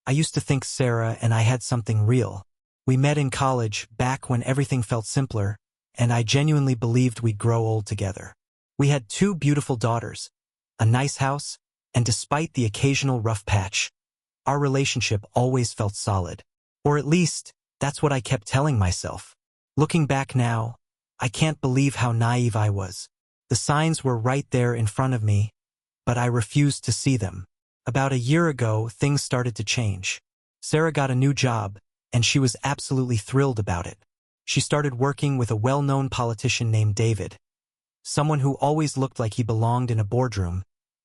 I used to think Sarah and I had something real. We met in college, back when everything felt simpler, and I genuinely believed we'd grow old together. We had 2 beautiful daughters, a nice house, and despite the occasional rough patch, our relationship always felt solid. Or at least, that's what I kept telling myself. Looking back now, I can't believe how naive I was. The signs were right there in front of me, but I refused to see them. About a year ago, things started to change. Sarah got a new job, and she was absolutely thrilled about it. She started working with a well-known politician named David, someone who always looked like he belonged in a boardroom,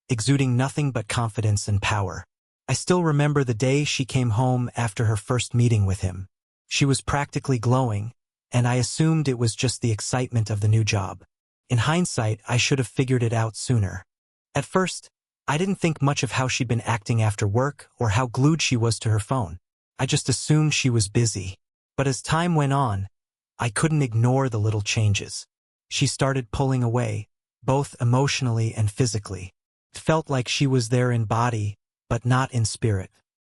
exuding nothing but confidence and power. I still remember the day she came home after her first meeting with him. She was practically glowing, and I assumed it was just the excitement of the new job. In hindsight, I should have figured it out sooner. At first, I didn't think much of how she'd been acting after work or how glued she was to her phone. I just assumed she was busy. But as time went on, I couldn't ignore the little changes. She started pulling away, both emotionally and physically. It felt like she was there in body, but not in spirit.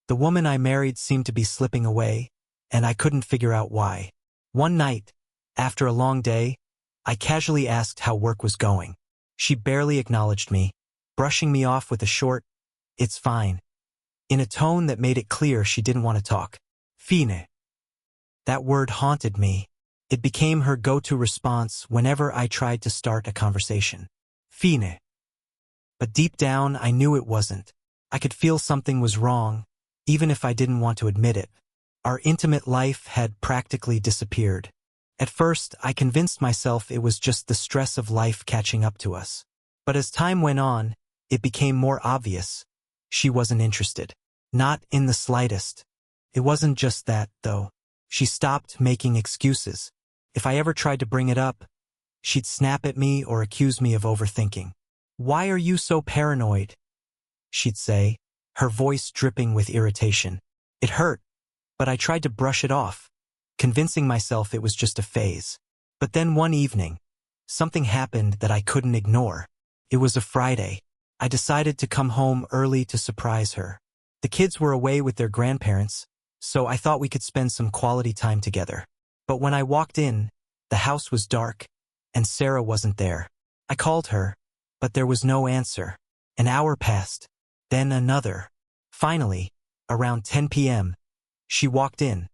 The woman I married seemed to be slipping away, and I couldn't figure out why. One night, after a long day, I casually asked how work was going. She barely acknowledged me, brushing me off with a short, "It's fine," in a tone that made it clear she didn't want to talk. Fine. That word haunted me. It became her go-to response whenever I tried to start a conversation. Fine. But deep down, I knew it wasn't. I could feel something was wrong, even if I didn't want to admit it. Our intimate life had practically disappeared. At first, I convinced myself it was just the stress of life catching up to us. But as time went on, it became more obvious. She wasn't interested. Not in the slightest. It wasn't just that, though. She stopped making excuses. If I ever tried to bring it up, she'd snap at me or accuse me of overthinking. "Why are you so paranoid?" she'd say, her voice dripping with irritation. It hurt, but I tried to brush it off, convincing myself it was just a phase. But then one evening, something happened that I couldn't ignore. It was a Friday. I decided to come home early to surprise her. The kids were away with their grandparents, so I thought we could spend some quality time together. But when I walked in, the house was dark, and Sarah wasn't there. I called her, but there was no answer. An hour passed, then another. Finally, around 10 p.m., she walked in,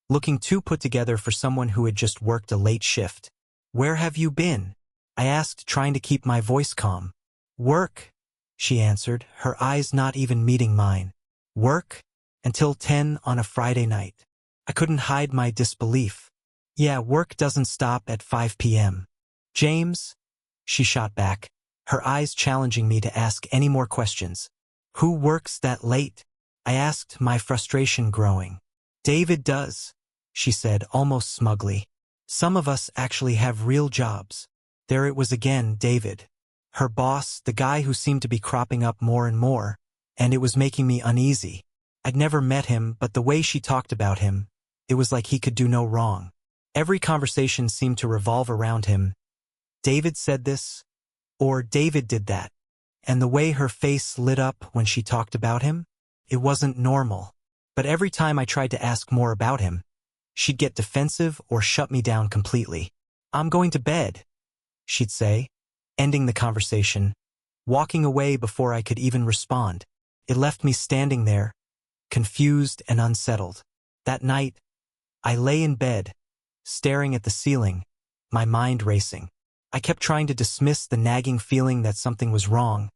looking too put together for someone who had just worked a late shift. "Where have you been?" I asked, trying to keep my voice calm. "Work," she answered, her eyes not even meeting mine. "Work? Until 10 on a Friday night." I couldn't hide my disbelief. "Yeah, work doesn't stop at 5 p.m. "James?" she shot back, her eyes challenging me to ask any more questions. "Who works that late?" I asked, my frustration growing. "David does," she said, almost smugly. "Some of us actually have real jobs." There it was again, David. Her boss, the guy who seemed to be cropping up more and more, and it was making me uneasy. I'd never met him, but the way she talked about him, it was like he could do no wrong. Every conversation seemed to revolve around him. David said this, or David did that. And the way her face lit up when she talked about him, it wasn't normal. But every time I tried to ask more about him, she'd get defensive or shut me down completely. "I'm going to bed," she'd say, ending the conversation, walking away before I could even respond. It left me standing there, confused and unsettled. That night, I lay in bed, staring at the ceiling, my mind racing. I kept trying to dismiss the nagging feeling that something was wrong,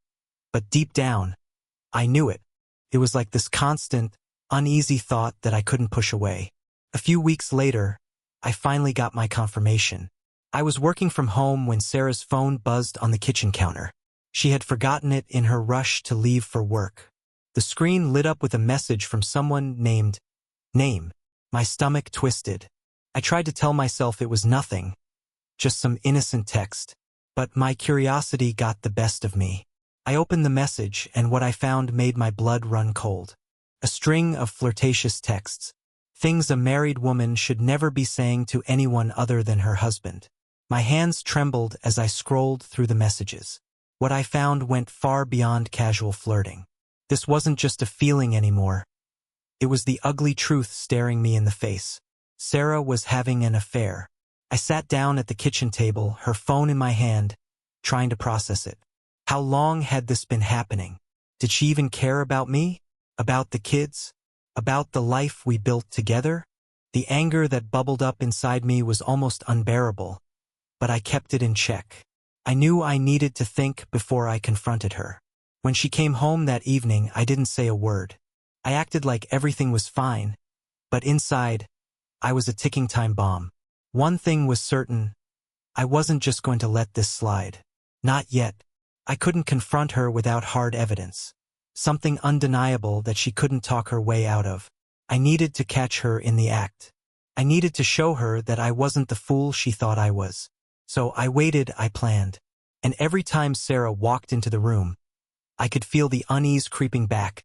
but deep down, I knew it. It was like this constant, uneasy thought that I couldn't push away. A few weeks later, I finally got my confirmation. I was working from home when Sarah's phone buzzed on the kitchen counter. She had forgotten it in her rush to leave for work. The screen lit up with a message from someone named Name. My stomach twisted. I tried to tell myself it was nothing, just some innocent text, but my curiosity got the best of me. I opened the message, and what I found made my blood run cold. A string of flirtatious texts, things a married woman should never be saying to anyone other than her husband. My hands trembled as I scrolled through the messages. What I found went far beyond casual flirting. This wasn't just a feeling anymore. It was the ugly truth staring me in the face. Sarah was having an affair. I sat down at the kitchen table, her phone in my hand, trying to process it. How long had this been happening? Did she even care about me? About the kids? About the life we built together? The anger that bubbled up inside me was almost unbearable, but I kept it in check. I knew I needed to think before I confronted her. When she came home that evening, I didn't say a word. I acted like everything was fine, but inside, I was a ticking time bomb. One thing was certain, I wasn't just going to let this slide. Not yet. I couldn't confront her without hard evidence. Something undeniable that she couldn't talk her way out of. I needed to catch her in the act. I needed to show her that I wasn't the fool she thought I was. So I waited, I planned. And every time Sarah walked into the room, I could feel the unease creeping back,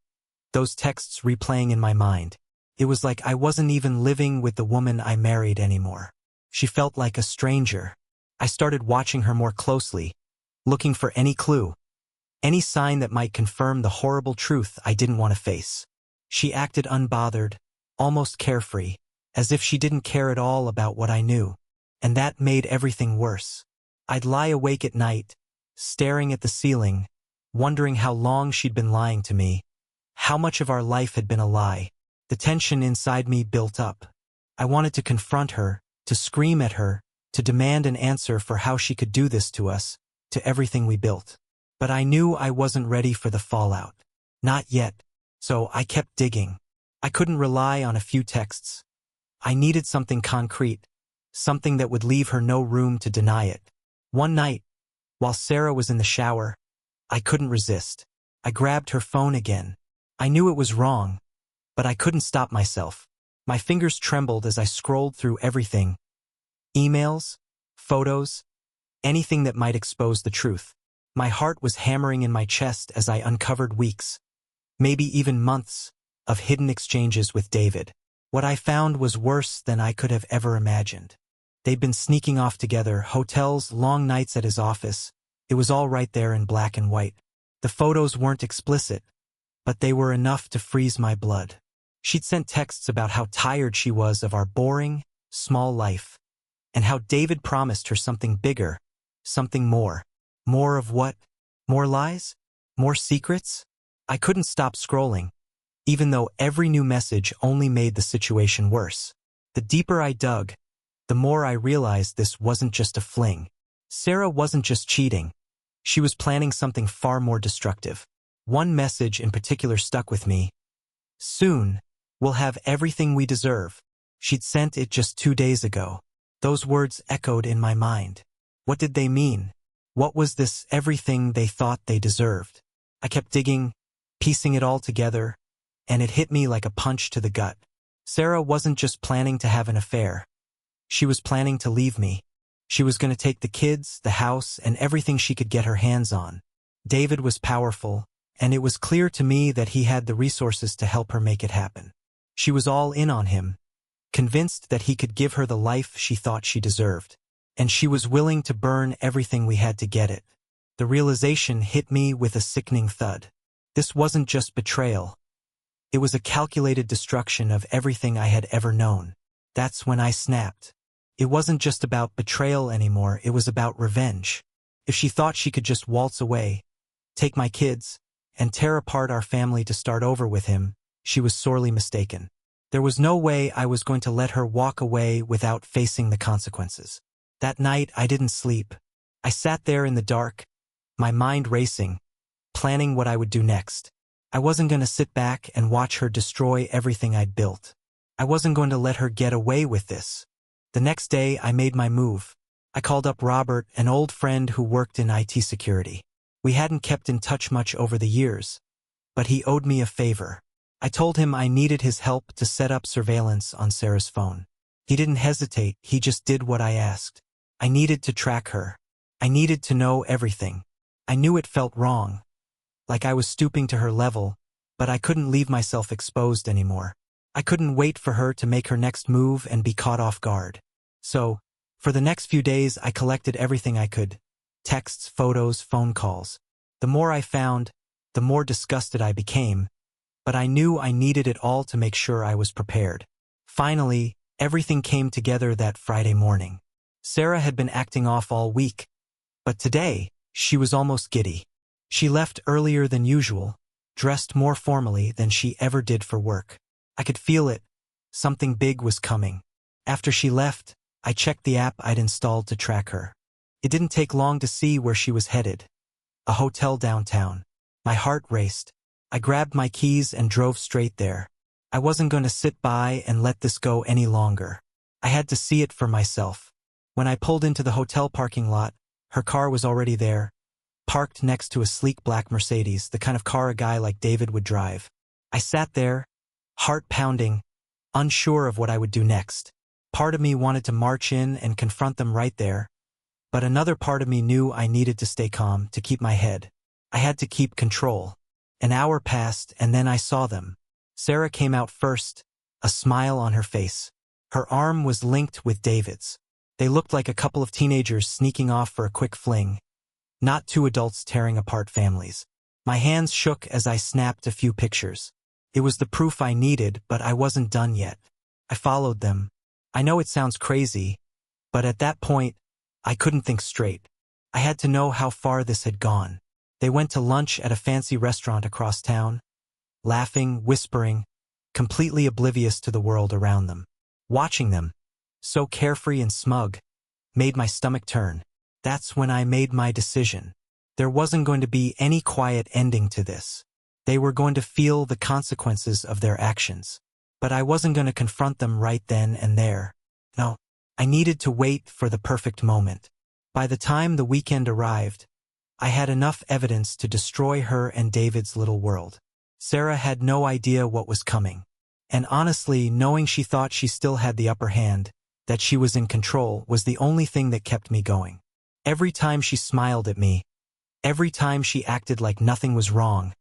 those texts replaying in my mind. It was like I wasn't even living with the woman I married anymore. She felt like a stranger. I started watching her more closely, looking for any clue, any sign that might confirm the horrible truth I didn't want to face. She acted unbothered, almost carefree, as if she didn't care at all about what I knew, and that made everything worse. I'd lie awake at night, staring at the ceiling, wondering how long she'd been lying to me, how much of our life had been a lie. The tension inside me built up. I wanted to confront her, to scream at her, to demand an answer for how she could do this to us, to everything we built. But I knew I wasn't ready for the fallout. Not yet. So I kept digging. I couldn't rely on a few texts. I needed something concrete, something that would leave her no room to deny it. One night, while Sarah was in the shower, I couldn't resist. I grabbed her phone again. I knew it was wrong, but I couldn't stop myself. My fingers trembled as I scrolled through everything. Emails, photos, anything that might expose the truth. My heart was hammering in my chest as I uncovered weeks, maybe even months, of hidden exchanges with David. What I found was worse than I could have ever imagined. They'd been sneaking off together, hotels, long nights at his office. It was all right there in black and white. The photos weren't explicit, but they were enough to freeze my blood. She'd sent texts about how tired she was of our boring, small life, and how David promised her something bigger, something more. More of what? More lies? More secrets? I couldn't stop scrolling, even though every new message only made the situation worse. The deeper I dug, the more I realized this wasn't just a fling. Sarah wasn't just cheating. She was planning something far more destructive. One message in particular stuck with me. Soon, we'll have everything we deserve. She'd sent it just 2 days ago. Those words echoed in my mind. What did they mean? What was this everything they thought they deserved? I kept digging, piecing it all together, and it hit me like a punch to the gut. Sarah wasn't just planning to have an affair. She was planning to leave me. She was going to take the kids, the house, and everything she could get her hands on. David was powerful, and it was clear to me that he had the resources to help her make it happen. She was all in on him, convinced that he could give her the life she thought she deserved. And she was willing to burn everything we had to get it. The realization hit me with a sickening thud. This wasn't just betrayal. It was a calculated destruction of everything I had ever known. That's when I snapped. It wasn't just about betrayal anymore, it was about revenge. If she thought she could just waltz away, take my kids, and tear apart our family to start over with him, she was sorely mistaken. There was no way I was going to let her walk away without facing the consequences. That night, I didn't sleep. I sat there in the dark, my mind racing, planning what I would do next. I wasn't going to sit back and watch her destroy everything I'd built. I wasn't going to let her get away with this. The next day, I made my move. I called up Robert, an old friend who worked in IT security. We hadn't kept in touch much over the years, but he owed me a favor. I told him I needed his help to set up surveillance on Sarah's phone. He didn't hesitate, he just did what I asked. I needed to track her. I needed to know everything. I knew it felt wrong, like I was stooping to her level, but I couldn't leave myself exposed anymore. I couldn't wait for her to make her next move and be caught off guard. So, for the next few days, I collected everything I could. Texts, photos, phone calls. The more I found, the more disgusted I became, but I knew I needed it all to make sure I was prepared. Finally, everything came together that Friday morning. Sarah had been acting off all week, but today, she was almost giddy. She left earlier than usual, dressed more formally than she ever did for work. I could feel it. Something big was coming. After she left, I checked the app I'd installed to track her. It didn't take long to see where she was headed. A hotel downtown. My heart raced. I grabbed my keys and drove straight there. I wasn't going to sit by and let this go any longer. I had to see it for myself. When I pulled into the hotel parking lot, her car was already there, parked next to a sleek black Mercedes, the kind of car a guy like David would drive. I sat there, heart pounding, unsure of what I would do next. Part of me wanted to march in and confront them right there, but another part of me knew I needed to stay calm, to keep my head. I had to keep control. An hour passed, and then I saw them. Sarah came out first, a smile on her face. Her arm was linked with David's. They looked like a couple of teenagers sneaking off for a quick fling, not two adults tearing apart families. My hands shook as I snapped a few pictures. It was the proof I needed, but I wasn't done yet. I followed them. I know it sounds crazy, but at that point, I couldn't think straight. I had to know how far this had gone. They went to lunch at a fancy restaurant across town, laughing, whispering, completely oblivious to the world around them. Watching them, so carefree and smug, made my stomach turn. That's when I made my decision. There wasn't going to be any quiet ending to this. They were going to feel the consequences of their actions. But I wasn't going to confront them right then and there. No, I needed to wait for the perfect moment. By the time the weekend arrived, I had enough evidence to destroy her and David's little world. Sarah had no idea what was coming. And honestly, knowing she thought she still had the upper hand, that she was in control, was the only thing that kept me going. Every time she smiled at me, every time she acted like nothing was wrong,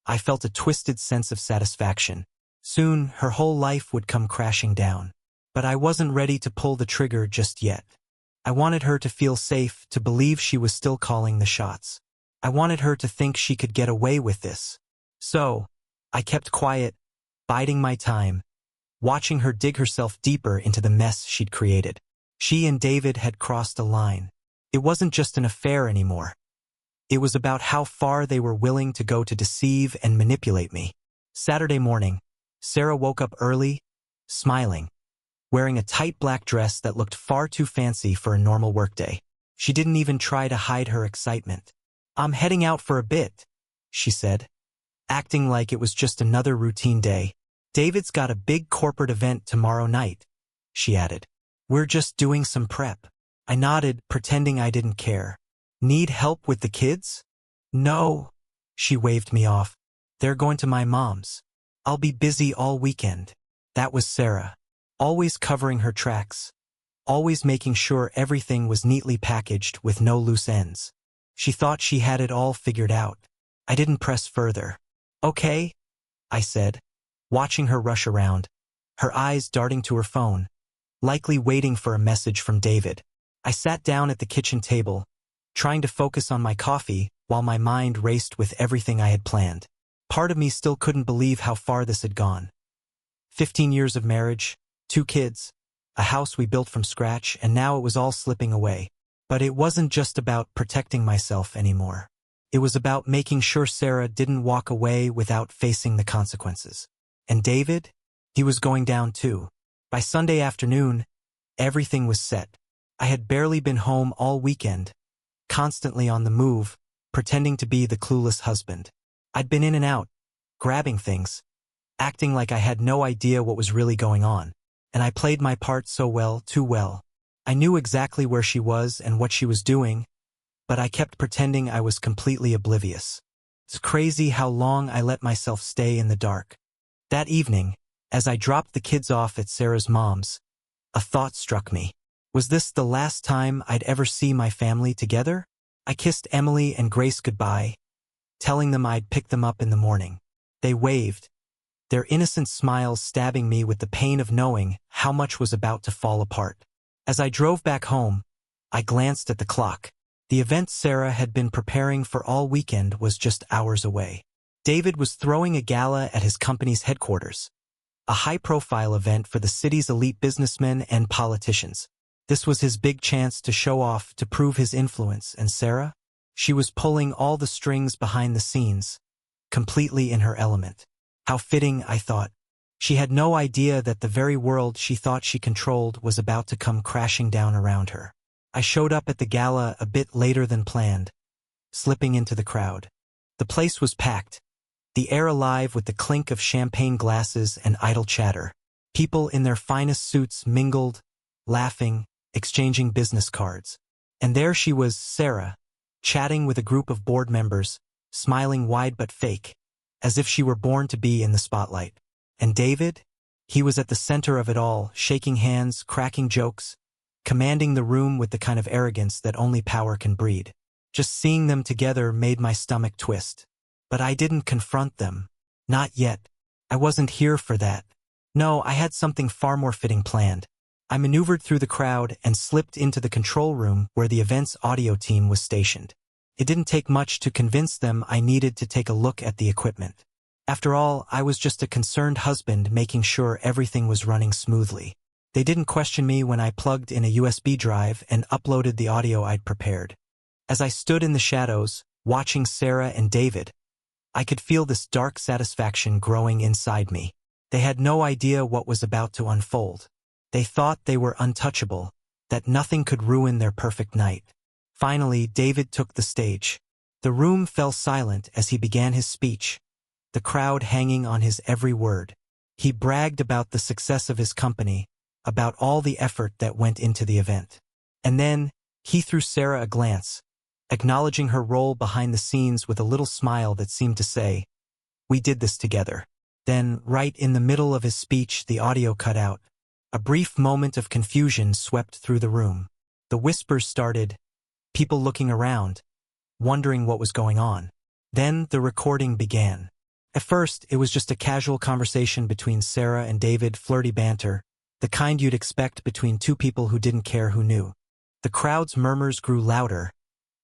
I felt a twisted sense of satisfaction. Soon, her whole life would come crashing down. But I wasn't ready to pull the trigger just yet. I wanted her to feel safe, to believe she was still calling the shots. I wanted her to think she could get away with this. So, I kept quiet, biding my time, watching her dig herself deeper into the mess she'd created. She and David had crossed a line. It wasn't just an affair anymore. It was about how far they were willing to go to deceive and manipulate me. Saturday morning, Sarah woke up early, smiling, wearing a tight black dress that looked far too fancy for a normal workday. She didn't even try to hide her excitement. "I'm heading out for a bit," she said, acting like it was just another routine day. "David's got a big corporate event tomorrow night," she added. "We're just doing some prep." I nodded, pretending I didn't care. "Need help with the kids?" "No," she waved me off. "They're going to my mom's. I'll be busy all weekend." That was Sarah, always covering her tracks, always making sure everything was neatly packaged with no loose ends. She thought she had it all figured out. I didn't press further. "Okay," I said, watching her rush around, her eyes darting to her phone, likely waiting for a message from David. I sat down at the kitchen table, trying to focus on my coffee while my mind raced with everything I had planned. Part of me still couldn't believe how far this had gone. 15 years of marriage, 2 kids, a house we built from scratch, and now it was all slipping away. But it wasn't just about protecting myself anymore. It was about making sure Sarah didn't walk away without facing the consequences. And David? He was going down too. By Sunday afternoon, everything was set. I had barely been home all weekend, constantly on the move, pretending to be the clueless husband. I'd been in and out, grabbing things, acting like I had no idea what was really going on. And I played my part so well, too well. I knew exactly where she was and what she was doing, but I kept pretending I was completely oblivious. It's crazy how long I let myself stay in the dark. That evening, as I dropped the kids off at Sarah's mom's, a thought struck me. Was this the last time I'd ever see my family together? I kissed Emily and Grace goodbye, telling them I'd pick them up in the morning. They waved, their innocent smiles stabbing me with the pain of knowing how much was about to fall apart. As I drove back home, I glanced at the clock. The event Sarah had been preparing for all weekend was just hours away. David was throwing a gala at his company's headquarters, a high-profile event for the city's elite businessmen and politicians. This was his big chance to show off, to prove his influence, and Sarah? She was pulling all the strings behind the scenes, completely in her element. How fitting, I thought. She had no idea that the very world she thought she controlled was about to come crashing down around her. I showed up at the gala a bit later than planned, slipping into the crowd. The place was packed, the air alive with the clink of champagne glasses and idle chatter. People in their finest suits mingled, laughing, exchanging business cards. And there she was, Sarah, chatting with a group of board members, smiling wide but fake, as if she were born to be in the spotlight. And David? He was at the center of it all, shaking hands, cracking jokes, commanding the room with the kind of arrogance that only power can breed. Just seeing them together made my stomach twist. But I didn't confront them. Not yet. I wasn't here for that. No, I had something far more fitting planned. I maneuvered through the crowd and slipped into the control room where the event's audio team was stationed. It didn't take much to convince them I needed to take a look at the equipment. After all, I was just a concerned husband making sure everything was running smoothly. They didn't question me when I plugged in a USB drive and uploaded the audio I'd prepared. As I stood in the shadows, watching Sarah and David, I could feel this dark satisfaction growing inside me. They had no idea what was about to unfold. They thought they were untouchable, that nothing could ruin their perfect night. Finally, David took the stage. The room fell silent as he began his speech, the crowd hanging on his every word. He bragged about the success of his company, about all the effort that went into the event. And then, he threw Sarah a glance, acknowledging her role behind the scenes with a little smile that seemed to say, "We did this together." Then, right in the middle of his speech, the audio cut out. A brief moment of confusion swept through the room. The whispers started, people looking around, wondering what was going on. Then the recording began. At first, it was just a casual conversation between Sarah and David, flirty banter, the kind you'd expect between two people who didn't care who knew. The crowd's murmurs grew louder,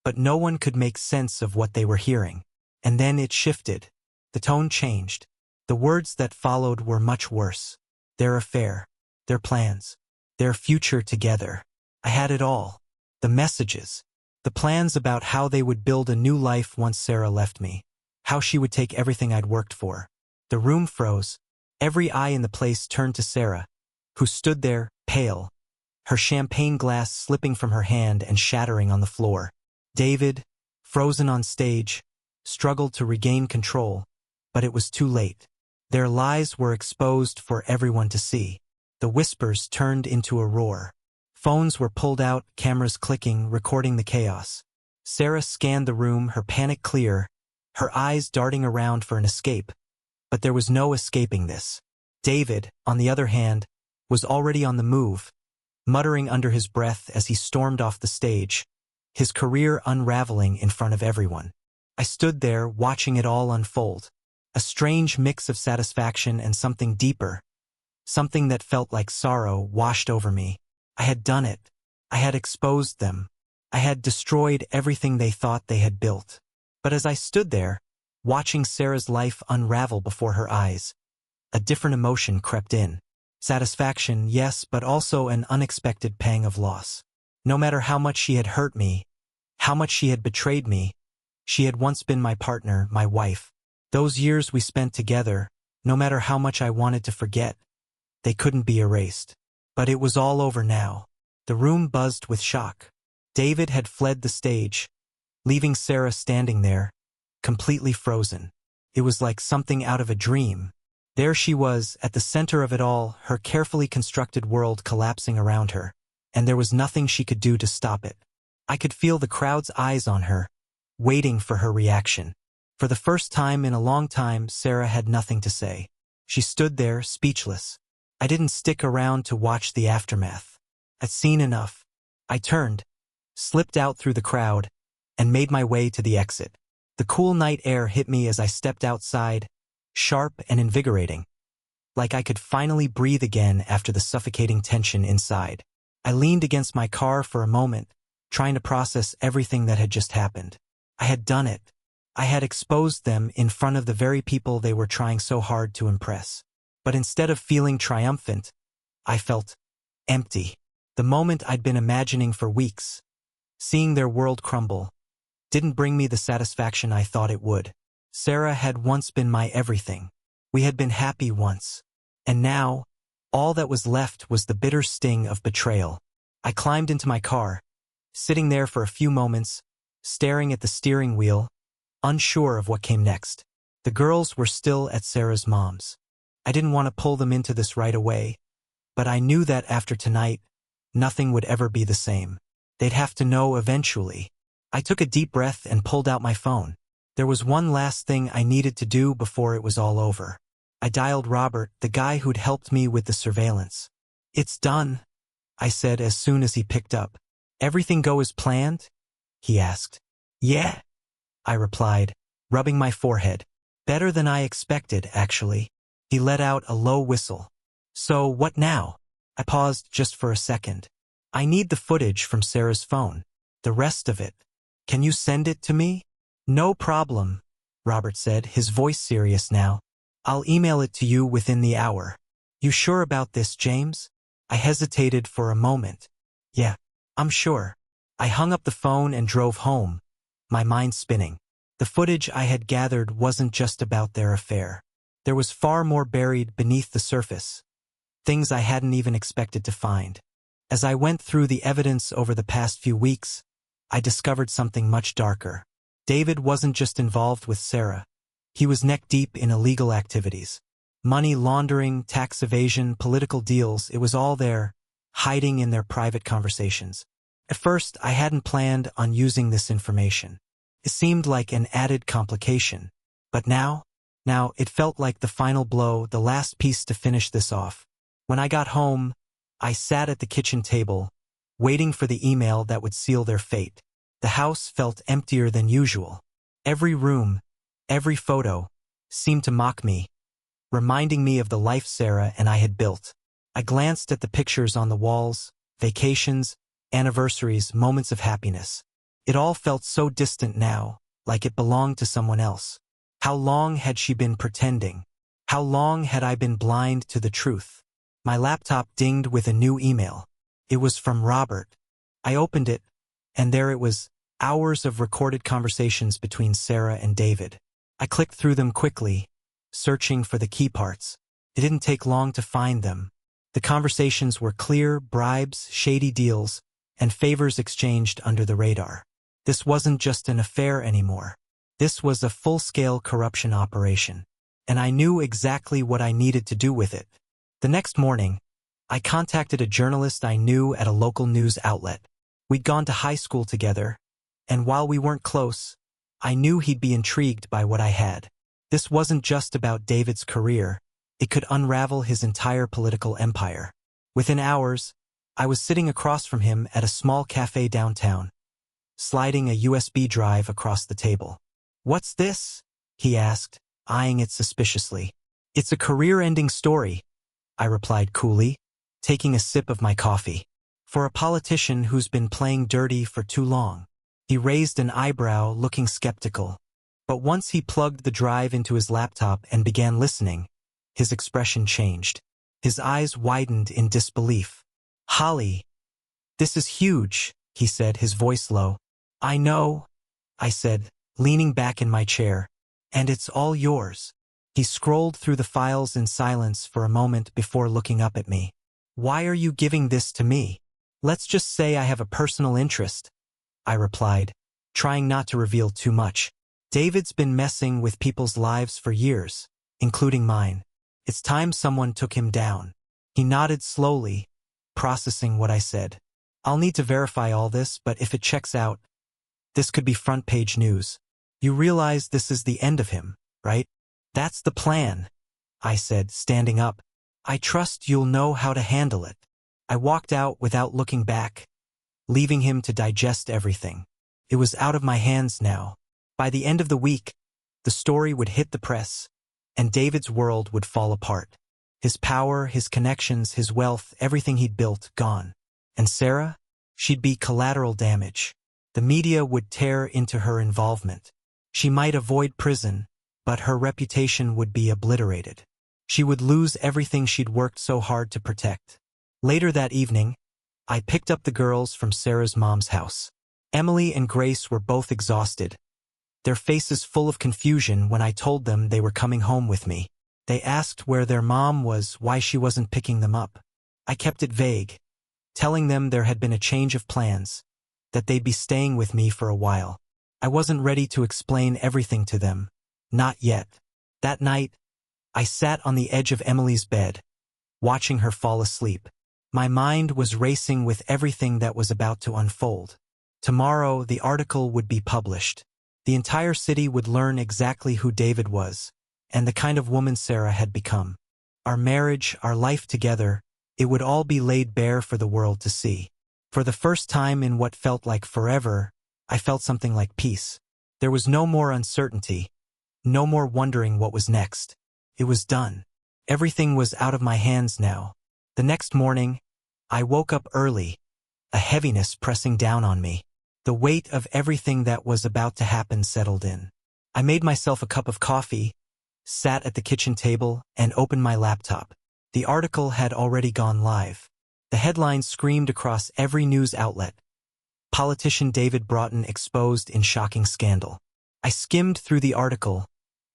but no one could make sense of what they were hearing. And then it shifted. The tone changed. The words that followed were much worse. Their affair, their plans, their future together. I had it all. The messages, the plans about how they would build a new life once Sarah left me, how she would take everything I'd worked for. The room froze. Every eye in the place turned to Sarah, who stood there, pale, her champagne glass slipping from her hand and shattering on the floor. David, frozen on stage, struggled to regain control, but it was too late. Their lies were exposed for everyone to see. The whispers turned into a roar. Phones were pulled out, cameras clicking, recording the chaos. Sarah scanned the room, her panic clear, her eyes darting around for an escape. But there was no escaping this. David, on the other hand, was already on the move, muttering under his breath as he stormed off the stage, his career unraveling in front of everyone. I stood there, watching it all unfold. A strange mix of satisfaction and something deeper, something that felt like sorrow washed over me. I had done it. I had exposed them. I had destroyed everything they thought they had built. But as I stood there, watching Sarah's life unravel before her eyes, a different emotion crept in. Satisfaction, yes, but also an unexpected pang of loss. No matter how much she had hurt me, how much she had betrayed me, she had once been my partner, my wife. Those years we spent together, no matter how much I wanted to forget, they couldn't be erased. But it was all over now. The room buzzed with shock. David had fled the stage, leaving Sarah standing there, completely frozen. It was like something out of a dream. There she was, at the center of it all, her carefully constructed world collapsing around her, and there was nothing she could do to stop it. I could feel the crowd's eyes on her, waiting for her reaction. For the first time in a long time, Sarah had nothing to say. She stood there, speechless. I didn't stick around to watch the aftermath. I'd seen enough. I turned, slipped out through the crowd, and made my way to the exit. The cool night air hit me as I stepped outside, sharp and invigorating, like I could finally breathe again after the suffocating tension inside. I leaned against my car for a moment, trying to process everything that had just happened. I had done it. I had exposed them in front of the very people they were trying so hard to impress. But instead of feeling triumphant, I felt empty. The moment I'd been imagining for weeks, seeing their world crumble, didn't bring me the satisfaction I thought it would. Sarah had once been my everything. We had been happy once. And now, all that was left was the bitter sting of betrayal. I climbed into my car, sitting there for a few moments, staring at the steering wheel, unsure of what came next. The girls were still at Sarah's mom's. I didn't want to pull them into this right away, but I knew that after tonight, nothing would ever be the same. They'd have to know eventually. I took a deep breath and pulled out my phone. There was one last thing I needed to do before it was all over. I dialed Robert, the guy who'd helped me with the surveillance. "It's done," I said as soon as he picked up. "Everything go as planned?" he asked. "Yeah," I replied, rubbing my forehead. "Better than I expected, actually." He let out a low whistle. "So what now?" I paused just for a second. "I need the footage from Sarah's phone. The rest of it. Can you send it to me?" "No problem," Robert said, his voice serious now. "I'll email it to you within the hour." "You sure about this, James?" I hesitated for a moment. "Yeah, I'm sure." I hung up the phone and drove home, my mind spinning. The footage I had gathered wasn't just about their affair. There was far more buried beneath the surface, things I hadn't even expected to find. As I went through the evidence over the past few weeks, I discovered something much darker. David wasn't just involved with Sarah. He was neck-deep in illegal activities. Money laundering, tax evasion, political deals, it was all there, hiding in their private conversations. At first, I hadn't planned on using this information. It seemed like an added complication. But now it felt like the final blow, the last piece to finish this off. When I got home, I sat at the kitchen table, waiting for the email that would seal their fate. The house felt emptier than usual. Every room, every photo, seemed to mock me, reminding me of the life Sarah and I had built. I glanced at the pictures on the walls, vacations, anniversaries, moments of happiness. It all felt so distant now, like it belonged to someone else. How long had she been pretending? How long had I been blind to the truth? My laptop dinged with a new email. It was from Robert. I opened it, and there it was, hours of recorded conversations between Sarah and David. I clicked through them quickly, searching for the key parts. It didn't take long to find them. The conversations were clear: bribes, shady deals, and favors exchanged under the radar. This wasn't just an affair anymore. This was a full-scale corruption operation, and I knew exactly what I needed to do with it. The next morning, I contacted a journalist I knew at a local news outlet. We'd gone to high school together, and while we weren't close, I knew he'd be intrigued by what I had. This wasn't just about David's career. It could unravel his entire political empire. Within hours, I was sitting across from him at a small cafe downtown, sliding a USB drive across the table. "What's this?" he asked, eyeing it suspiciously. "It's a career-ending story," I replied coolly, taking a sip of my coffee. "For a politician who's been playing dirty for too long." He raised an eyebrow, looking skeptical. But once he plugged the drive into his laptop and began listening, his expression changed. His eyes widened in disbelief. "Holly, this is huge," he said, his voice low. "I know," I said, leaning back in my chair. "And it's all yours." He scrolled through the files in silence for a moment before looking up at me. "Why are you giving this to me?" "Let's just say I have a personal interest," I replied, trying not to reveal too much. "David's been messing with people's lives for years, including mine. It's time someone took him down." He nodded slowly, processing what I said. "I'll need to verify all this, but if it checks out, this could be front-page news. You realize this is the end of him, right?" "That's the plan," I said, standing up. "I trust you'll know how to handle it." I walked out without looking back, leaving him to digest everything. It was out of my hands now. By the end of the week, the story would hit the press, and David's world would fall apart. His power, his connections, his wealth, everything he'd built, gone. And Sarah? She'd be collateral damage. The media would tear into her involvement. She might avoid prison, but her reputation would be obliterated. She would lose everything she'd worked so hard to protect. Later that evening, I picked up the girls from Sarah's mom's house. Emily and Grace were both exhausted, their faces full of confusion when I told them they were coming home with me. They asked where their mom was, why she wasn't picking them up. I kept it vague, telling them there had been a change of plans, that they'd be staying with me for a while. I wasn't ready to explain everything to them. Not yet. That night, I sat on the edge of Emily's bed, watching her fall asleep. My mind was racing with everything that was about to unfold. Tomorrow, the article would be published. The entire city would learn exactly who David was, and the kind of woman Sarah had become. Our marriage, our life together, it would all be laid bare for the world to see. For the first time in what felt like forever, I felt something like peace. There was no more uncertainty, no more wondering what was next. It was done. Everything was out of my hands now. The next morning, I woke up early, a heaviness pressing down on me. The weight of everything that was about to happen settled in. I made myself a cup of coffee, sat at the kitchen table, and opened my laptop. The article had already gone live. The headline screamed across every news outlet. Politician David Broughton exposed in shocking scandal. I skimmed through the article,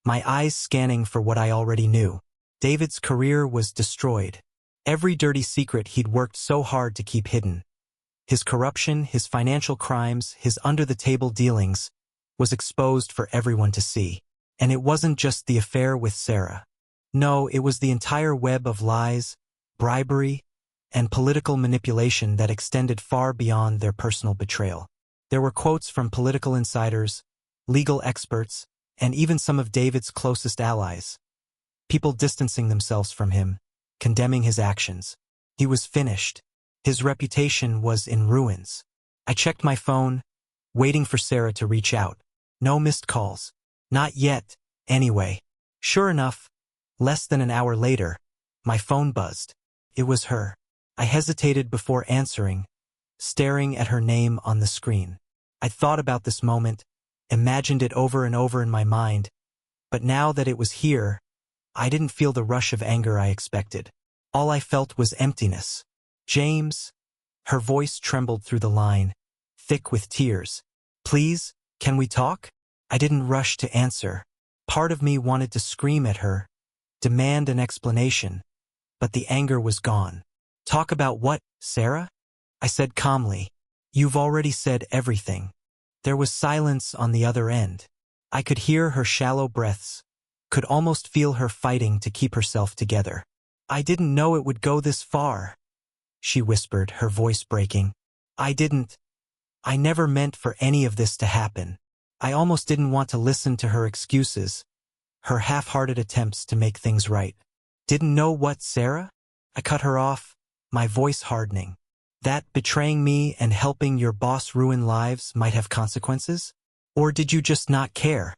my eyes scanning for what I already knew. David's career was destroyed. Every dirty secret he'd worked so hard to keep hidden, his corruption, his financial crimes, his under-the-table dealings, was exposed for everyone to see. And it wasn't just the affair with Sarah. No, it was the entire web of lies, bribery, and political manipulation that extended far beyond their personal betrayal. There were quotes from political insiders, legal experts, and even some of David's closest allies. People distancing themselves from him, condemning his actions. He was finished. His reputation was in ruins. I checked my phone, waiting for Sarah to reach out. No missed calls. Not yet, anyway. Sure enough, less than an hour later, my phone buzzed. It was her. I hesitated before answering, staring at her name on the screen. I thought about this moment, imagined it over and over in my mind, but now that it was here, I didn't feel the rush of anger I expected. All I felt was emptiness. James, her voice trembled through the line, thick with tears. Please, can we talk? I didn't rush to answer. Part of me wanted to scream at her, demand an explanation, but the anger was gone. Talk about what, Sarah? I said calmly. You've already said everything. There was silence on the other end. I could hear her shallow breaths, could almost feel her fighting to keep herself together. I didn't know it would go this far, she whispered, her voice breaking. I never meant for any of this to happen. I almost didn't want to listen to her excuses, her half-hearted attempts to make things right. Didn't know what, Sarah? I cut her off, my voice hardening. That betraying me and helping your boss ruin lives might have consequences? Or did you just not care?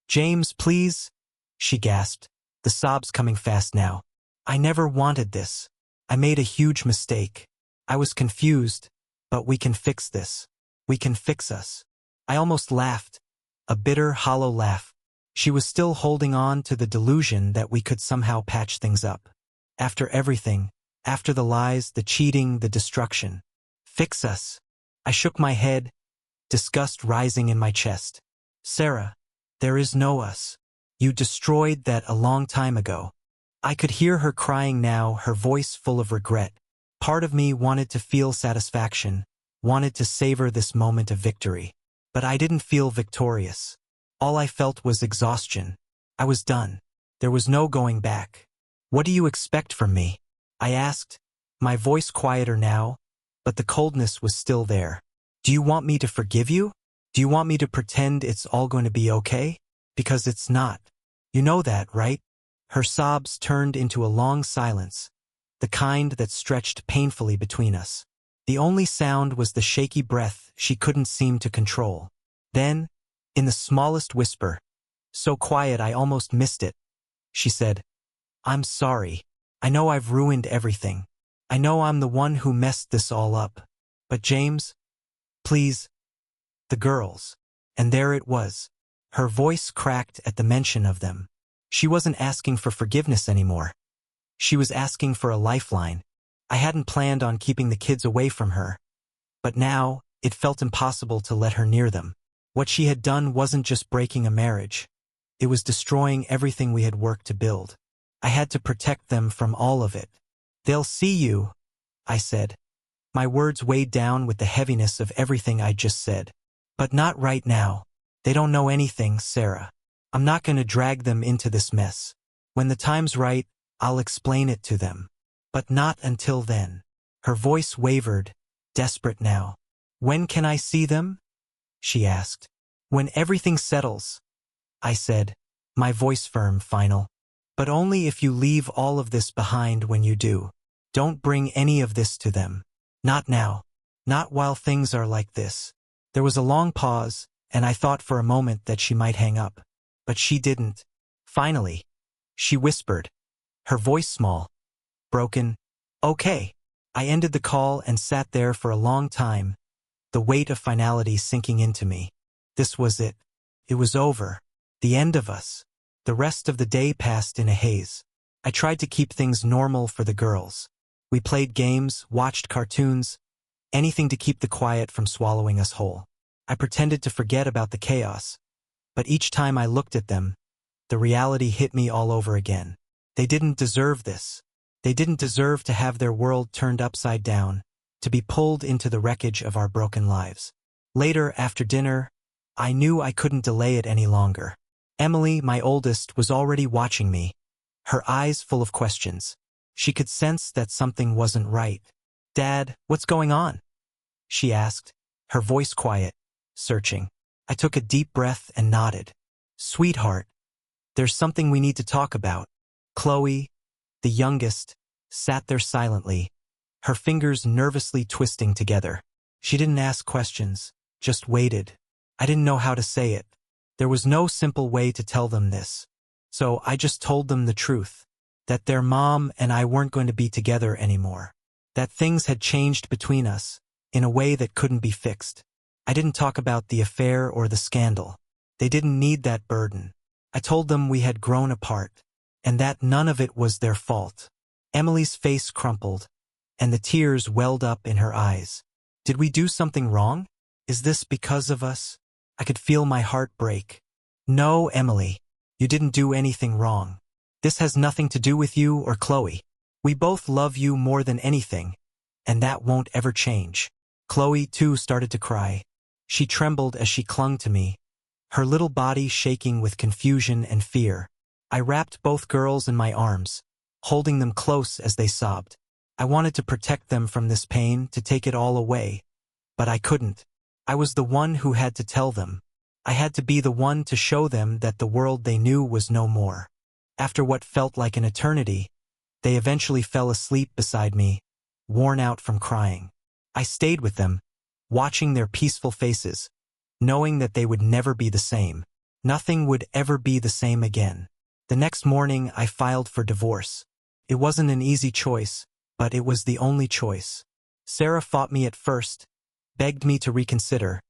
James, please, she gasped, the sobs coming fast now. I never wanted this. I made a huge mistake. I was confused, but we can fix this. We can fix us. I almost laughed, a bitter, hollow laugh. She was still holding on to the delusion that we could somehow patch things up. After everything, after the lies, the cheating, the destruction. Fix us. I shook my head, disgust rising in my chest. Sarah, there is no us. You destroyed that a long time ago. I could hear her crying now, her voice full of regret. Part of me wanted to feel satisfaction, wanted to savor this moment of victory. But I didn't feel victorious. All I felt was exhaustion. I was done. There was no going back. What do you expect from me? I asked, my voice quieter now, but the coldness was still there. Do you want me to forgive you? Do you want me to pretend it's all going to be okay? Because it's not. You know that, right? Her sobs turned into a long silence, the kind that stretched painfully between us. The only sound was the shaky breath she couldn't seem to control. Then, in the smallest whisper, so quiet I almost missed it, she said, I'm sorry. I know I've ruined everything. I know I'm the one who messed this all up. But James, please, the girls. And there it was. Her voice cracked at the mention of them. She wasn't asking for forgiveness anymore. She was asking for a lifeline. I hadn't planned on keeping the kids away from her, but now it felt impossible to let her near them. What she had done wasn't just breaking a marriage. It was destroying everything we had worked to build. I had to protect them from all of it. "They'll see you," I said. My words weighed down with the heaviness of everything I'd just said. "But not right now. They don't know anything, Sarah. I'm not going to drag them into this mess. When the time's right, I'll explain it to them. But not until then." Her voice wavered, desperate now. "When can I see them?" she asked. "When everything settles," I said, my voice firm, final. "But only if you leave all of this behind when you do. Don't bring any of this to them. Not now. Not while things are like this." There was a long pause, and I thought for a moment that she might hang up. But she didn't. Finally, she whispered, her voice small, broken, "Okay." I ended the call and sat there for a long time, the weight of finality sinking into me. This was it. It was over. The end of us. The rest of the day passed in a haze. I tried to keep things normal for the girls. We played games, watched cartoons, anything to keep the quiet from swallowing us whole. I pretended to forget about the chaos, but each time I looked at them, the reality hit me all over again. They didn't deserve this. They didn't deserve to have their world turned upside down, to be pulled into the wreckage of our broken lives. Later, after dinner, I knew I couldn't delay it any longer. Emily, my oldest, was already watching me, her eyes full of questions. She could sense that something wasn't right. "Dad, what's going on?" she asked, her voice quiet, searching. I took a deep breath and nodded. "Sweetheart, there's something we need to talk about." Chloe, the youngest, sat there silently, her fingers nervously twisting together. She didn't ask questions, just waited. I didn't know how to say it. There was no simple way to tell them this. So I just told them the truth, that their mom and I weren't going to be together anymore. That things had changed between us, in a way that couldn't be fixed. I didn't talk about the affair or the scandal. They didn't need that burden. I told them we had grown apart, and that none of it was their fault. Emily's face crumpled, and the tears welled up in her eyes. "Did we do something wrong? Is this because of us?" I could feel my heart break. "No, Emily, you didn't do anything wrong. This has nothing to do with you or Chloe. We both love you more than anything, and that won't ever change." Chloe, too, started to cry. She trembled as she clung to me, her little body shaking with confusion and fear. I wrapped both girls in my arms, holding them close as they sobbed. I wanted to protect them from this pain, to take it all away, but I couldn't. I was the one who had to tell them. I had to be the one to show them that the world they knew was no more. After what felt like an eternity, they eventually fell asleep beside me, worn out from crying. I stayed with them, watching their peaceful faces, knowing that they would never be the same. Nothing would ever be the same again. The next morning, I filed for divorce. It wasn't an easy choice, but it was the only choice. Sarah fought me at first, begged me to reconsider,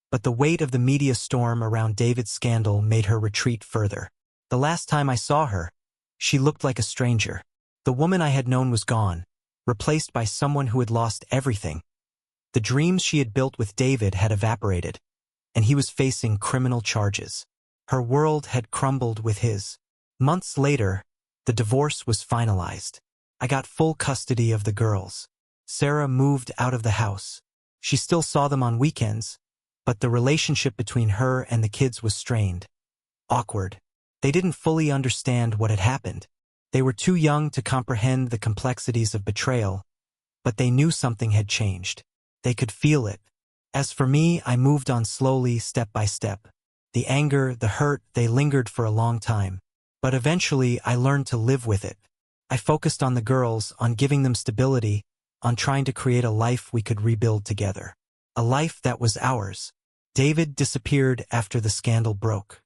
but the weight of the media storm around David's scandal made her retreat further. The last time I saw her, she looked like a stranger. The woman I had known was gone, replaced by someone who had lost everything. The dreams she had built with David had evaporated, and he was facing criminal charges. Her world had crumbled with his. Months later, the divorce was finalized. I got full custody of the girls. Sarah moved out of the house. She still saw them on weekends, but the relationship between her and the kids was strained. Awkward. They didn't fully understand what had happened. They were too young to comprehend the complexities of betrayal, but they knew something had changed. They could feel it. As for me, I moved on slowly, step by step. The anger, the hurt, they lingered for a long time. But eventually, I learned to live with it. I focused on the girls, on giving them stability, on trying to create a life we could rebuild together. A life that was ours. David disappeared after the scandal broke.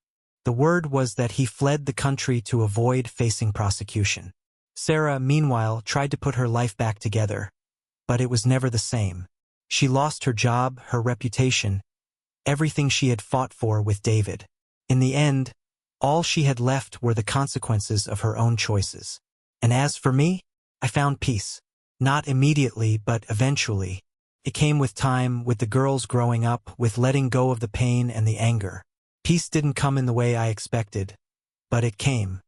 The word was that he fled the country to avoid facing prosecution. Sarah, meanwhile, tried to put her life back together, but it was never the same. She lost her job, her reputation, everything she had fought for with David. In the end, all she had left were the consequences of her own choices. And as for me, I found peace. Not immediately, but eventually. It came with time, with the girls growing up, with letting go of the pain and the anger. Peace didn't come in the way I expected, but it came.